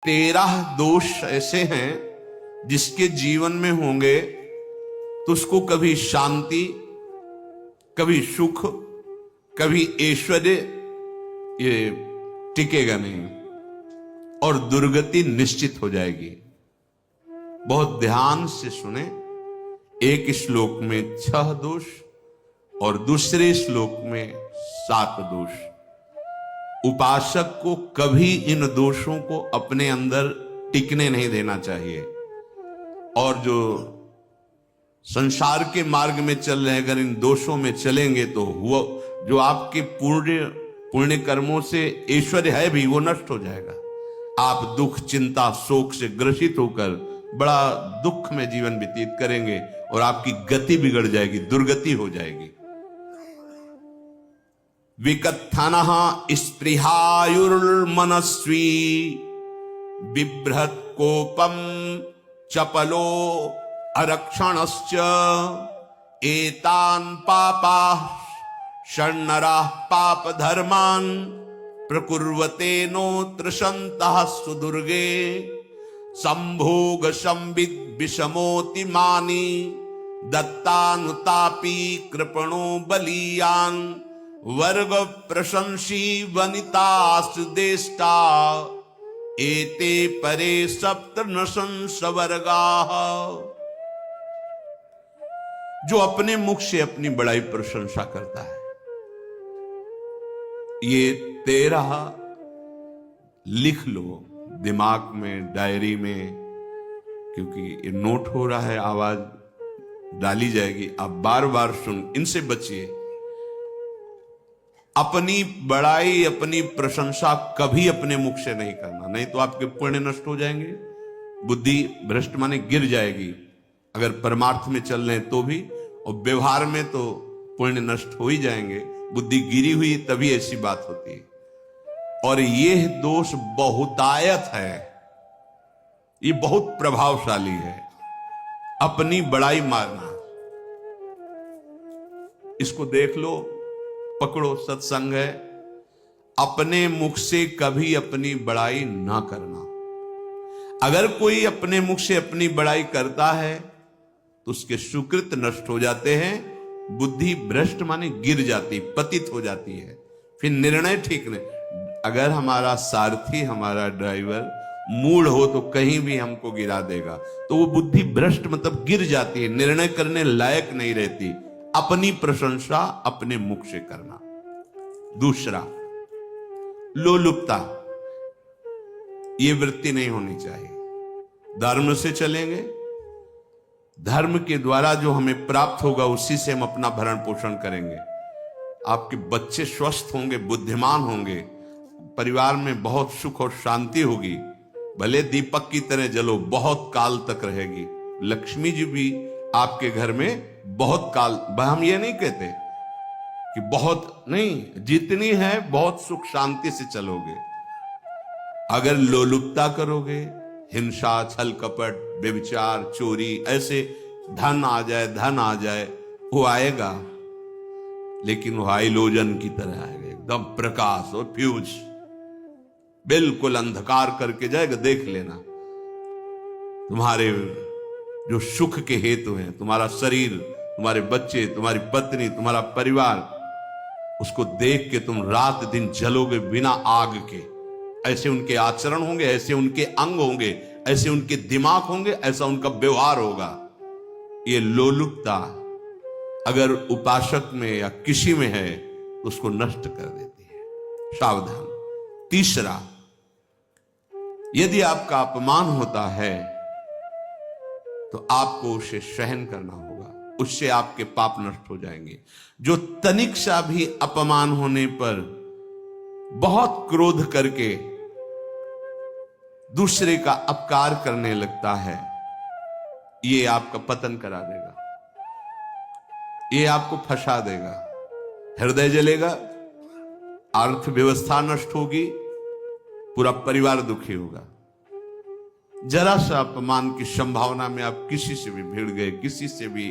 13 दोष ऐसे हैं जिसके जीवन में होंगे तो उसको कभी शांति, कभी सुख, कभी ऐश्वर्य ये टिकेगा नहीं और दुर्गति निश्चित हो जाएगी। बहुत ध्यान से सुने। एक श्लोक में 6 दोष और दूसरे श्लोक में 7 दोष। उपासक को कभी इन दोषों को अपने अंदर टिकने नहीं देना चाहिए। और जो संसार के मार्ग में चल रहे हैं, अगर इन दोषों में चलेंगे तो वो जो आपके पुण्य कर्मों से ऐश्वर्य है भी वो नष्ट हो जाएगा। आप दुख, चिंता, शोक से ग्रसित होकर बड़ा दुख में जीवन व्यतीत करेंगे और आपकी गति बिगड़ जाएगी, दुर्गति हो जाएगी। विकत्थनः स्पृहायुर्मनस्वी बिभ्रत कोपम चपलो अरक्षणश्च एतान् पापाः षण्णराः पाप धर्मान् प्रकुर्वते नोत्र सन्तः सुदुर्गे संभोग संविद विषमोति मानी दत्तानुतापी कृपणो बलीयान् वर्ग प्रशंसी वनितास्तु देष्टा एते परे सप्त नशंस वर्गाः। जो अपने मुख से अपनी बड़ाई प्रशंसा करता है, ये 13 लिख लो दिमाग में, डायरी में, क्योंकि ये नोट हो रहा है, आवाज डाली जाएगी, आप बार बार सुन, इनसे बचिए। अपनी बड़ाई, अपनी प्रशंसा कभी अपने मुख से नहीं करना, नहीं तो आपके पुण्य नष्ट हो जाएंगे, बुद्धि भ्रष्ट माने गिर जाएगी। अगर परमार्थ में चल रहे तो भी, और व्यवहार में तो पुण्य नष्ट हो ही जाएंगे। बुद्धि गिरी हुई तभी ऐसी बात होती है। और यह दोष बहुतायत है, ये बहुत प्रभावशाली है। अपनी बड़ाई मारना, इसको देख लो, पकड़ो, सत्संग है। अपने मुख से कभी अपनी बड़ाई ना करना। अगर कोई अपने मुख से अपनी बड़ाई करता है तो उसके सुकृत नष्ट हो जाते हैं, बुद्धि भ्रष्ट माने गिर जाती, पतित हो जाती है, फिर निर्णय ठीक नहीं। अगर हमारा सारथी, हमारा ड्राइवर मूढ़ हो तो कहीं भी हमको गिरा देगा, तो वो बुद्धि भ्रष्ट मतलब गिर जाती है, निर्णय करने लायक नहीं रहती। अपनी प्रशंसा अपने मुख से करना। दूसरा, लोलुपता, ये वृत्ति नहीं होनी चाहिए। धर्म से चलेंगे, धर्म के द्वारा जो हमें प्राप्त होगा उसी से हम अपना भरण पोषण करेंगे। आपके बच्चे स्वस्थ होंगे, बुद्धिमान होंगे, परिवार में बहुत सुख और शांति होगी। भले दीपक की तरह जलो, बहुत काल तक रहेगी। लक्ष्मी जी भी आपके घर में बहुत काल, हम ये नहीं कहते कि बहुत नहीं, जितनी है बहुत सुख शांति से चलोगे। अगर लोलुपता करोगे, हिंसा, छल कपट, व्यभिचार, चोरी, ऐसे धन आ जाए, वो आएगा, लेकिन वो हाइलोजन की तरह आएगा, एकदम प्रकाश और फ्यूज, बिल्कुल अंधकार करके जाएगा। देख लेना, तुम्हारे जो सुख के हेतु हैं, तुम्हारा शरीर, तुम्हारे बच्चे, तुम्हारी पत्नी, तुम्हारा परिवार, उसको देख के तुम रात दिन जलोगे बिना आग के। ऐसे उनके आचरण होंगे, ऐसे उनके अंग होंगे, ऐसे उनके दिमाग होंगे, ऐसा उनका व्यवहार होगा। ये लोलुपता अगर उपासक में या किसी में है तो उसको नष्ट कर देती है। सावधान। तीसरा, यदि आपका अपमान होता है तो आपको उसे सहन करना होगा, उससे आपके पाप नष्ट हो जाएंगे। जो तनिक सा भी अपमान होने पर बहुत क्रोध करके दूसरे का अपकार करने लगता है, ये आपका पतन करा देगा, ये आपको फंसा देगा, हृदय जलेगा, अर्थव्यवस्था नष्ट होगी, पूरा परिवार दुखी होगा। जरा सा अपमान की संभावना में आप किसी से भी भिड़ गए, किसी से भी,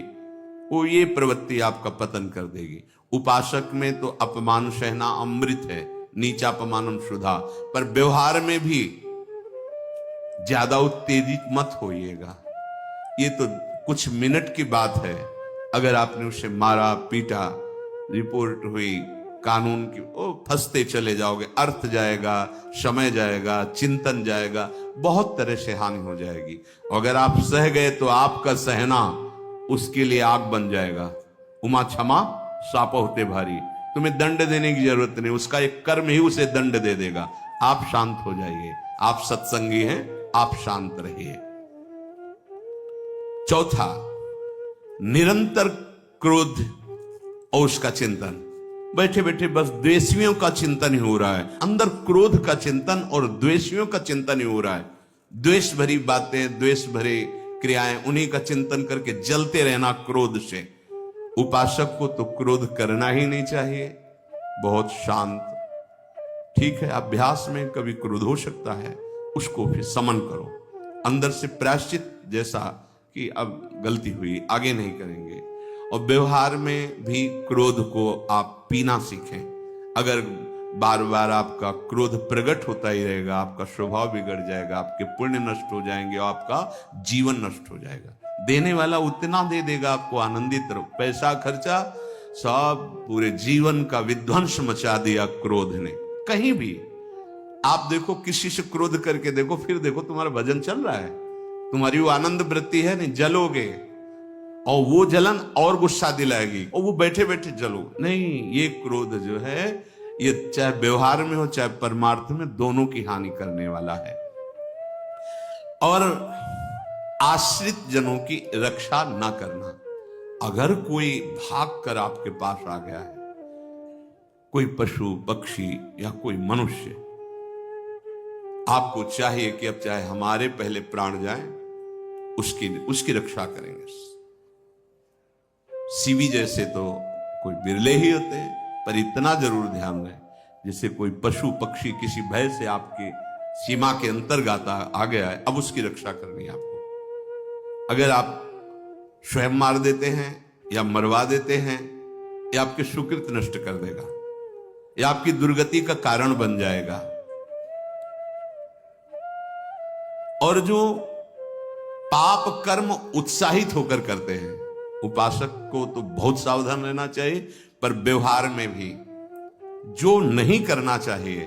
वो ये प्रवृत्ति आपका पतन कर देगी। उपासक में तो अपमान सहना अमृत है, नीचापमानम सुधा, पर व्यवहार में भी ज्यादा उत्तेजित मत होइएगा। ये तो कुछ मिनट की बात है। अगर आपने उसे मारा पीटा, रिपोर्ट हुई कानून की, ओ फंसते चले जाओगे, अर्थ जाएगा, समय जाएगा, चिंतन जाएगा, बहुत तरह से हानि हो जाएगी। अगर आप सह गए तो आपका सहना उसके लिए आग बन जाएगा। उमा क्षमा साप होते भारी। तुम्हें दंड देने की जरूरत नहीं, उसका एक कर्म ही उसे दंड दे देगा। आप शांत हो जाइए, आप सत्संगी हैं, आप शांत रहिए। चौथा, निरंतर क्रोध और उसका चिंतन। बैठे बैठे बस द्वेषियों का चिंतन ही हो रहा है, अंदर क्रोध का चिंतन और द्वेषियों का चिंतन ही हो रहा है। द्वेष भरी बातें, द्वेष भरे क्रियाएं, उन्हीं का चिंतन करके जलते रहना क्रोध से। उपासक को तो क्रोध करना ही नहीं चाहिए, बहुत शांत। ठीक है, अभ्यास में कभी क्रोध हो सकता है, उसको फिर समन करो, अंदर से प्रायश्चित जैसा कि अब गलती हुई, आगे नहीं करेंगे। और व्यवहार में भी क्रोध को आप पीना सीखें। अगर बार बार आपका क्रोध प्रकट होता ही रहेगा, आपका स्वभाव बिगड़ जाएगा, आपके पुण्य नष्ट हो जाएंगे और आपका जीवन नष्ट हो जाएगा। देने वाला उतना दे देगा, आपको आनंदित रहो। पैसा खर्चा सब पूरे जीवन का विध्वंस मचा दिया क्रोध ने। कहीं भी आप देखो, किसी से क्रोध करके देखो, फिर देखो तुम्हारा भजन चल रहा है, तुम्हारी वो आनंद वृत्ति है नहीं, जलोगे और वो जलन और गुस्सा दिलाएगी और वो बैठे बैठे जलो नहीं। ये क्रोध जो है, ये चाहे व्यवहार में हो चाहे परमार्थ में, दोनों की हानि करने वाला है। और आश्रित जनों की रक्षा ना करना। अगर कोई भाग कर आपके पास आ गया है, कोई पशु पक्षी या कोई मनुष्य, आपको चाहिए कि अब चाहे हमारे पहले प्राण जाएं, उसकी रक्षा करेंगे। सीवी जैसे तो कोई बिरले ही होते हैं, पर इतना जरूर ध्यान रहे, जैसे कोई पशु पक्षी किसी भय से आपकी सीमा के अंतर्गत आ गया है, अब उसकी रक्षा करनी है आपको। अगर आप स्वयं मार देते हैं या मरवा देते हैं, या आपके सुकृत नष्ट कर देगा, या आपकी दुर्गति का कारण बन जाएगा। और जो पाप कर्म उत्साहित होकर करते हैं, उपासक को तो बहुत सावधान रहना चाहिए, पर व्यवहार में भी जो नहीं करना चाहिए,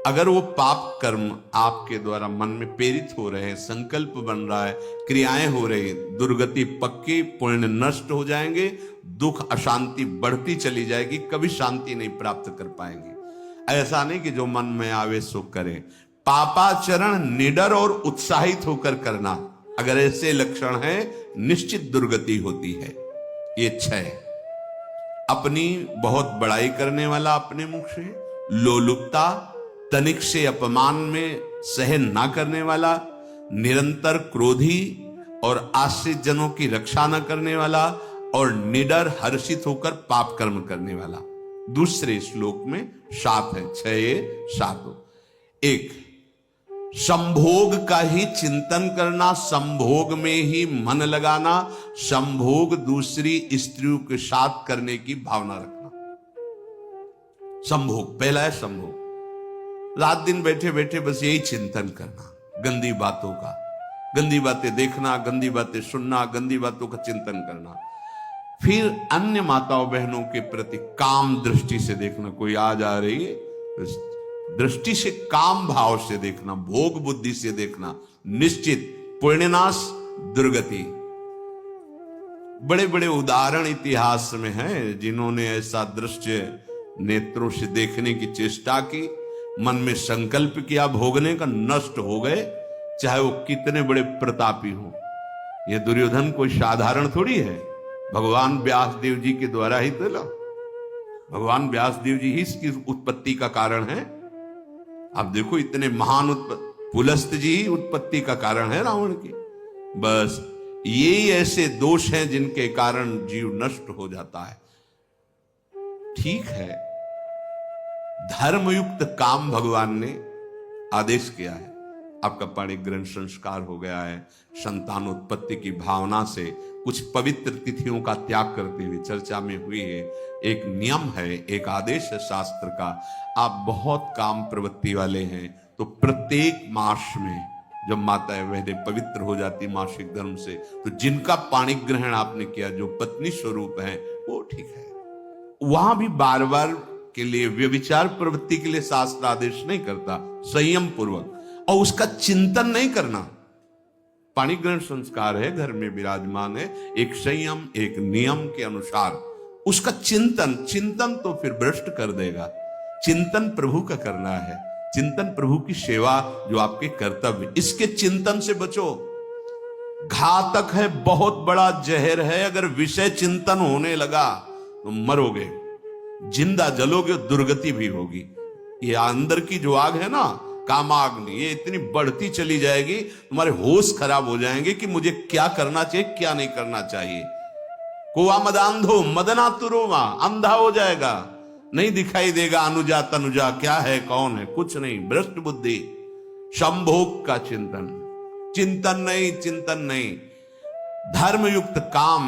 अगर वो पाप कर्म आपके द्वारा मन में प्रेरित हो रहे हैं, संकल्प बन रहा है, क्रियाएं हो रही, दुर्गति पक्की, पुण्य नष्ट हो जाएंगे, दुख अशांति बढ़ती चली जाएगी, कभी शांति नहीं प्राप्त कर पाएंगे। ऐसा नहीं कि जो मन में आवे सो करे। पापाचरण निडर और उत्साहित होकर करना, अगर ऐसे लक्षण है, निश्चित दुर्गति होती है। ये 6, अपनी बहुत बड़ाई करने वाला अपने मुख से, लोलुपता, तनिक से अपमान में सहन ना करने वाला, निरंतर क्रोधी और आश्रित जनों की रक्षा न करने वाला, और निडर हर्षित होकर पाप कर्म करने वाला। दूसरे श्लोक में 7 है, 6 7। 1, संभोग का ही चिंतन करना, संभोग में ही मन लगाना, संभोग दूसरी स्त्रियों के साथ करने की भावना रखना। संभोग पहला है, संभोग। रात दिन बैठे बैठे बस यही चिंतन करना, गंदी बातों का, गंदी बातें देखना, गंदी बातें सुनना, गंदी बातों का चिंतन करना। फिर अन्य माताओं बहनों के प्रति काम दृष्टि से देखना, कोई आ जा रही है, दृष्टि से काम भाव से देखना, भोग बुद्धि से देखना, निश्चित पुण्यनाश दुर्गति। बड़े बड़े उदाहरण इतिहास में हैं जिन्होंने ऐसा दृश्य नेत्रों से देखने की चेष्टा की, मन में संकल्प किया भोगने का, नष्ट हो गए, चाहे वो कितने बड़े प्रतापी हो। ये दुर्योधन कोई साधारण थोड़ी है, भगवान व्यासदेव जी के द्वारा ही तो लो, भगवान व्यासदेव जी ही इसकी उत्पत्ति का कारण है। आप देखो, इतने महान पुलस्त जी ही उत्पत्ति का कारण है रावण की। बस यही ऐसे दोष हैं जिनके कारण जीव नष्ट हो जाता है। ठीक है, धर्मयुक्त काम भगवान ने आदेश किया है, आपका पाणिक ग्रंथ संस्कार हो गया है, संतानोत्पत्ति की भावना से कुछ पवित्र तिथियों का त्याग करते हुए चर्चा में हुई है। एक नियम है, एक आदेश है शास्त्र का। आप बहुत काम प्रवृत्ति वाले हैं तो प्रत्येक मास में जब माताएं बहनें पवित्र हो जाती मासिक धर्म से, तो जिनका पाणी ग्रहण आपने किया, जो पत्नी स्वरूप है, वो ठीक है। वहां भी बार बार के लिए व्यभिचार प्रवृत्ति के लिए शास्त्र आदेश नहीं करता, संयम पूर्वक, और उसका चिंतन नहीं करना। पाणी ग्रहण संस्कार है, घर में विराजमान है, एक संयम एक नियम के अनुसार उसका चिंतन तो फिर भ्रष्ट कर देगा। चिंतन प्रभु का करना है, चिंतन प्रभु की सेवा जो आपके कर्तव्य, इसके चिंतन से बचो। घातक है, बहुत बड़ा जहर है, अगर विषय चिंतन होने लगा तो मरोगे, जिंदा जलोगे, दुर्गति भी होगी। ये अंदर की जो आग है ना, कामाग्नि, ये इतनी बढ़ती चली जाएगी, तुम्हारे होश खराब हो जाएंगे कि मुझे क्या करना चाहिए, क्या नहीं करना चाहिए। कोआ मदांधो मदनातुरोमा, अंधा हो जाएगा, नहीं दिखाई देगा अनुजा तनुजा क्या है कौन है, कुछ नहीं, भ्रष्ट बुद्धि। संभोग का चिंतन नहीं, धर्मयुक्त काम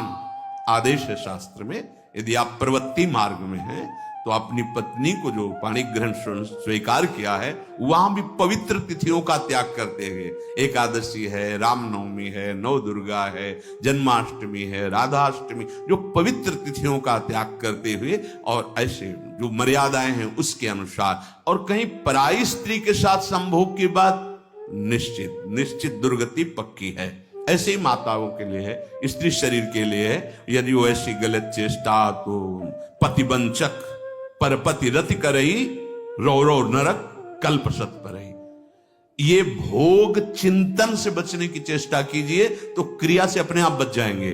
आदेश है शास्त्र में। यदि आप प्रवृत्ति मार्ग में हैं तो अपनी पत्नी को जो पाणी ग्रहण स्वीकार किया है, वहां भी पवित्र तिथियों का त्याग करते हुए, एकादशी है, रामनवमी है, नव दुर्गा है, जन्माष्टमी है, राधाष्टमी, जो पवित्र तिथियों का त्याग करते हुए, और ऐसे जो मर्यादाएं हैं उसके अनुसार, और कहीं पराई स्त्री के साथ संभोग की बात निश्चित दुर्गति पक्की है। ऐसे ही माताओं के लिए है, स्त्री शरीर के लिए है। यदि वो ऐसी गलत चेष्टा तो पतिवंचक परपति रति करई, रो नरक कल्पसत परई। ये भोग चिंतन से बचने की चेष्टा कीजिए तो क्रिया से अपने आप बच जाएंगे।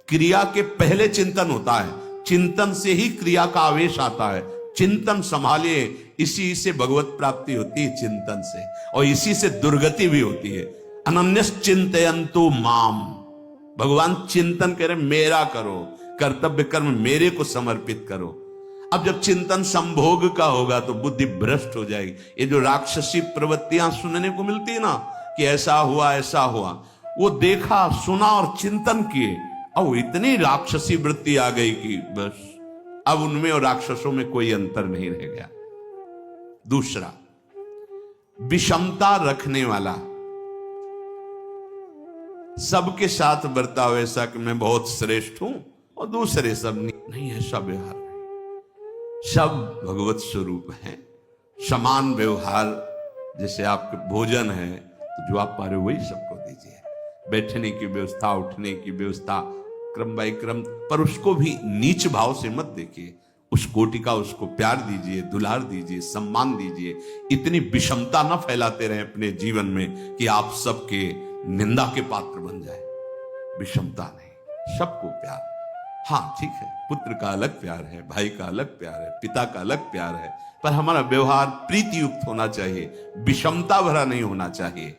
क्रिया के पहले चिंतन होता है, चिंतन से ही क्रिया का आवेश आता है। चिंतन संभालिए, इसी से भगवत प्राप्ति होती है, चिंतन से, और इसी से दुर्गति भी होती है। अनन्यश्चिन्तयन्तु माम, भगवान चिंतन करें, मेरा करो, कर्तव्य कर्म मेरे को समर्पित करो। अब जब चिंतन संभोग का होगा तो बुद्धि भ्रष्ट हो जाएगी। ये जो राक्षसी प्रवृत्तियां सुनने को मिलती है ना, कि ऐसा हुआ, वो देखा सुना और चिंतन किए, अब इतनी राक्षसी वृत्ति आ गई कि बस अब उनमें और राक्षसों में कोई अंतर नहीं रह गया। दूसरा, विषमता रखने वाला, सबके साथ बर्ताव ऐसा कि मैं बहुत श्रेष्ठ हूं और दूसरे सब नहीं, ऐसा व्यवहार नहीं। सब भगवत स्वरूप हैं, समान व्यवहार। जैसे आपके भोजन है तो जो आप पा रहे हो वही सबको दीजिए, बैठने की व्यवस्था, उठने की व्यवस्था, क्रम बाई क्रम, पर उसको भी नीच भाव से मत देखिए। उस कोटि का उसको प्यार दीजिए, दुलार दीजिए, सम्मान दीजिए। इतनी विषमता न फैलाते रहे अपने जीवन में कि आप सबके निंदा के पात्र बन जाए। विषमता नहीं, सबको प्यार। हाँ ठीक है, पुत्र का अलग प्यार है, भाई का अलग प्यार है, पिता का अलग प्यार है, पर हमारा व्यवहार प्रीति युक्त होना चाहिए, विषमता भरा नहीं होना चाहिए।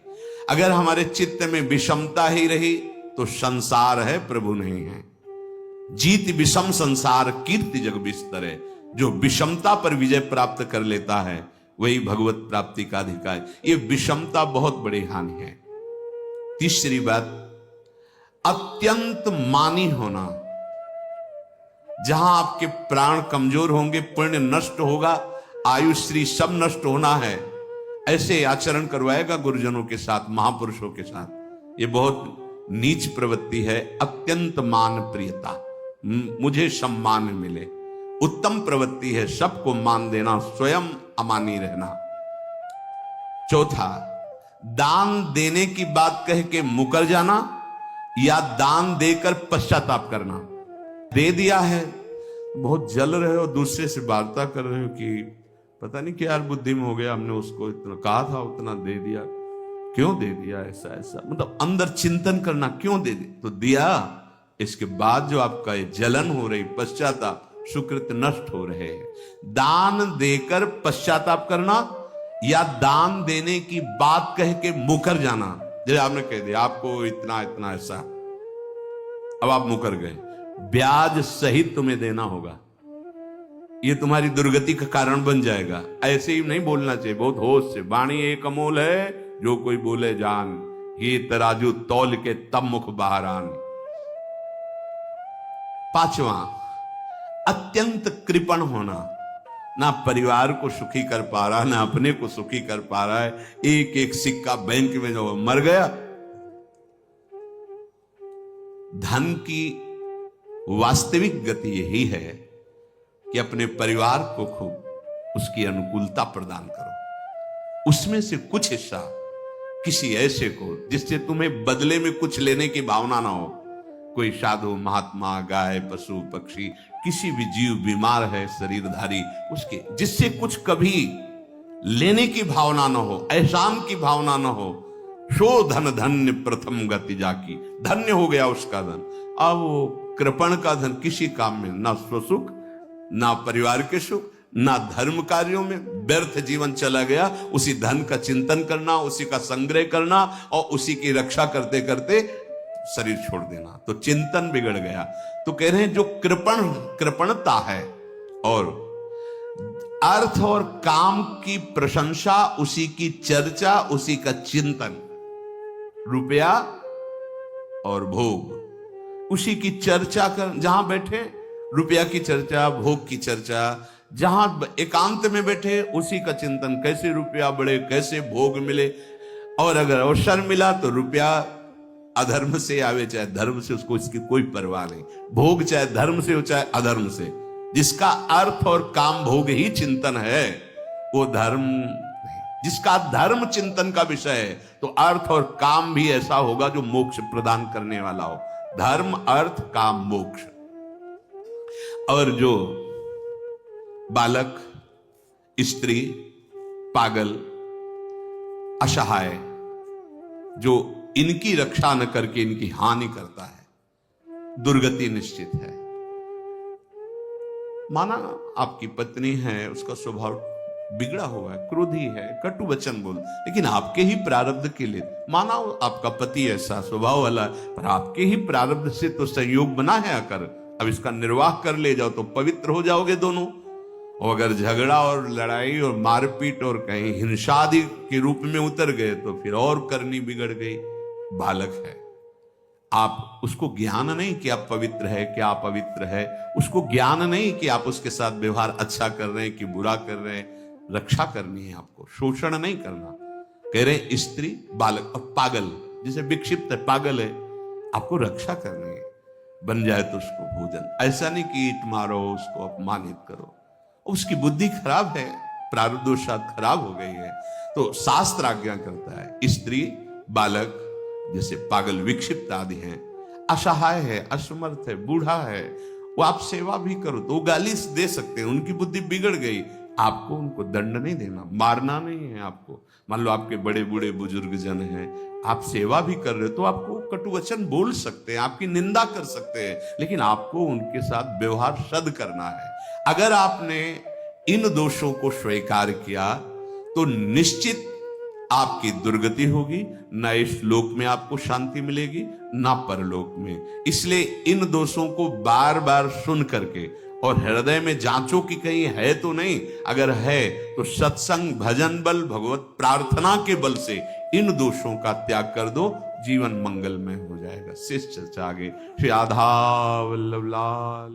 अगर हमारे चित्त में विषमता ही रही तो संसार है, प्रभु नहीं है। जीत विषम संसार कीर्ति जग बिस्तर है। जो विषमता पर विजय प्राप्त कर लेता है वही भगवत प्राप्ति का अधिकार। ये विषमता बहुत बड़ी हानि है। तीसरी बात, अत्यंत मानी होना। जहां आपके प्राण कमजोर होंगे, पुण्य नष्ट होगा, आयुश्री सब नष्ट होना है, ऐसे आचरण करवाएगा गुरुजनों के साथ, महापुरुषों के साथ। ये बहुत नीच प्रवृत्ति है। अत्यंत मान प्रियता, मुझे सम्मान मिले, उत्तम प्रवृत्ति है। सबको मान देना, स्वयं अमानी रहना। चौथा, दान देने की बात कह के मुकर जाना या दान देकर पश्चाताप करना। दे दिया है, बहुत जल रहे हो, दूसरे से वार्ता कर रहे हो कि पता नहीं क्या बुद्धि में हो गया, हमने उसको इतना कहा था, उतना दे दिया, क्यों दे दिया, ऐसा मतलब अंदर चिंतन करना, क्यों दे दिया तो दिया। इसके बाद जो आपका ये जलन हो रही, पश्चाताप, सुकृत नष्ट हो रहे हैं। दान देकर पश्चाताप करना या दान देने की बात कह के मुकर जाना। जैसे आपने कह दिया आपको इतना इतना ऐसा, अब आप मुकर गए, ब्याज सहित तुम्हें देना होगा, ये तुम्हारी दुर्गति का कारण बन जाएगा। ऐसे ही नहीं बोलना चाहिए, बहुत होश से। वाणी एक अमोल है, जो कोई बोले जान, ये तराजू तौल के तब मुख बाहर आन। पांचवा, अत्यंत कृपण होना। ना परिवार को सुखी कर पा रहा, ना अपने को सुखी कर पा रहा है। एक एक सिक्का बैंक में जो मर गया। धन की वास्तविक गति यही है कि अपने परिवार को खूब उसकी अनुकूलता प्रदान करो, उसमें से कुछ हिस्सा किसी ऐसे को जिससे तुम्हें बदले में कुछ लेने की भावना ना हो। कोई साधु महात्मा, गाय, पशु, पक्षी, किसी भी जीव बीमार है शरीरधारी, उसके जिससे कुछ कभी लेने की भावना न हो, एहसान की भावना न हो। सो धन धन्य प्रथम गति जाकी, धन्य हो गया उसका धन। अब वो कृपण का धन किसी काम में ना स्वसुख, ना परिवार के सुख, ना धर्म कार्यों में, व्यर्थ जीवन चला गया। उसी धन का चिंतन करना, उसी का संग्रह करना और उसी की रक्षा करते करते शरीर छोड़ देना, तो चिंतन बिगड़ गया। तो कह रहे हैं जो कृपणता है और अर्थ और काम की प्रशंसा, उसी की चर्चा, उसी का चिंतन, रुपया और भोग, उसी की चर्चा कर, जहां बैठे रुपया की चर्चा, भोग की चर्चा, जहां एकांत में बैठे उसी का चिंतन, कैसे रुपया बढ़े, कैसे भोग मिले। और अगर अवसर मिला तो रुपया अधर्म से आवे चाहे धर्म से, उसको इसकी कोई परवाह नहीं। भोग चाहे धर्म से हो चाहे अधर्म से, जिसका अर्थ और काम भोग ही चिंतन है वो धर्म नहीं। जिसका धर्म चिंतन का विषय है तो अर्थ और काम भी ऐसा होगा जो मोक्ष प्रदान करने वाला हो। धर्म, अर्थ, काम, मोक्ष। और जो बालक, स्त्री, पागल, असहाय, जो इनकी रक्षा न करके इनकी हानि करता है, दुर्गति निश्चित है। माना आपकी पत्नी है, उसका स्वभाव बिगड़ा हुआ है, क्रोधी है, कटु वचन बोल, लेकिन आपके ही प्रारब्ध के लिए, माना आपका पति ऐसा स्वभाव वाला, पर आपके ही प्रारब्ध से तो संयोग बना है आकर, अब इसका निर्वाह कर ले जाओ तो पवित्र हो जाओगे दोनों। और अगर झगड़ा और लड़ाई और मारपीट और कहीं हिंसा आदि के रूप में उतर गए तो फिर और करनी बिगड़ गई। बालक है, आप उसको ज्ञान नहीं कि आप पवित्र है, कि आप पवित्र है, उसको ज्ञान नहीं कि आप उसके साथ व्यवहार अच्छा कर रहे हैं कि बुरा कर रहे हैं। रक्षा करनी है आपको, शोषण नहीं करना। कह रहे हैं स्त्री, बालक और पागल, जिसे विक्षिप्त है, पागल है, आपको रक्षा करनी है। बन जाए तो उसको भोजन, ऐसा नहीं कि ईंट मारो, उसको अपमानित करो। उसकी बुद्धि खराब है, प्रारब्धवशात खराब हो गई है, तो शास्त्र आज्ञा करता है स्त्री, बालक, जैसे पागल, विक्षिप्त आदि हैं, असहाय है, असमर्थ है, बूढ़ा है, वो आप सेवा भी करो तो वो गाली दे सकते हैं, उनकी बुद्धि बिगड़ गई। आपको उनको दंड नहीं देना, मारना नहीं है आपको। मान लो आपके बड़े बूढ़े बुजुर्ग जन हैं, आप सेवा भी कर रहे हो तो आपको कटु वचन बोल सकते हैं, आपकी निंदा कर सकते हैं, लेकिन आपको उनके साथ व्यवहार सद करना है। अगर आपने इन दोषों को स्वीकार किया तो निश्चित आपकी दुर्गति होगी, न इस लोक में आपको शांति मिलेगी न परलोक में। इसलिए इन दोषों को बार बार सुन करके और हृदय में जांचो कि कहीं है तो नहीं, अगर है तो सत्संग, भजन बल, भगवत प्रार्थना के बल से इन दोषों का त्याग कर दो, जीवन मंगलमय हो जाएगा। शेष चर्चा आगे। श्री राधा वल्लभ लाल।